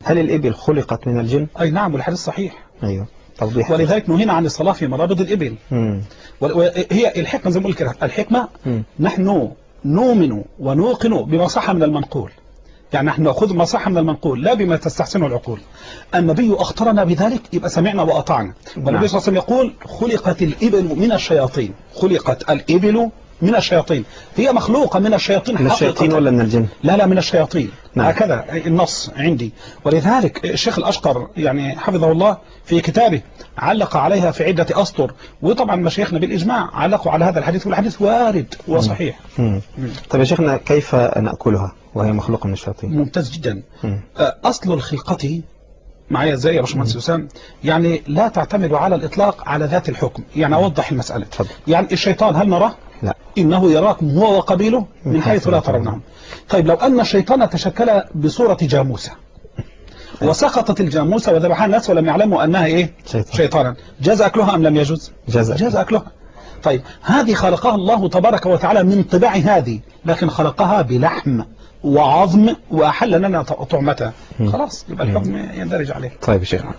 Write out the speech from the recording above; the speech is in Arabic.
هل الإبل خلقت من الجن؟ أي نعم، والحديث صحيح. أيوه، توضيح. ولذلك نهينا عن الصلاة في مرابض الإبل. وهي الحكمة زي ما قلت كده، الحكمة نحن نؤمن ونوقن بما صح من المنقول، يعني نحن نأخذ ما صح من المنقول لا بما تستحسنه العقول. النبي أخطرنا بذلك، يبقى سمعنا وأطعنا. والنبي صلى الله عليه وسلم يقول خلقت الإبل من الشياطين، خلقت الإبل من الشياطين، هي مخلوقة من الشياطين. من الشياطين ولا من الجن؟ لا من الشياطين. نعم. هكذا النص عندي. ولذلك الشيخ الأشقر يعني حفظه الله في كتابه علق عليها في عدة أسطر، وطبعا مشايخنا بالإجماع علقوا على هذا الحديث، والحديث وارد وصحيح. طيب يا شيخنا، كيف نأكلها وهي مخلوقة من الشياطين؟ ممتاز جدا. أصل الخلقة معايا ازاي يا باشمهندس وسام؟ يعني لا تعتمد على الإطلاق على ذات الحكم. يعني أوضح المسألة. يعني الشيطان هل نراه؟ لا. إنه يراكم هو وقبيله من حيث لا ترونهم. طيب لو أن الشيطان تشكل بصورة جاموسة وسقطت الجاموسة وذبحها الناس ولم يعلموا أنها إيه؟ شيطانا، جاز أكلها أم لم يجوز؟ جاز أكلها. طيب هذه خلقها الله تبارك وتعالى من طباع هذه، لكن خلقها بلحم وعظم وأحل لنا طعمتها، خلاص يبقى الحكم يندرج عليه. طيب يا شيخنا.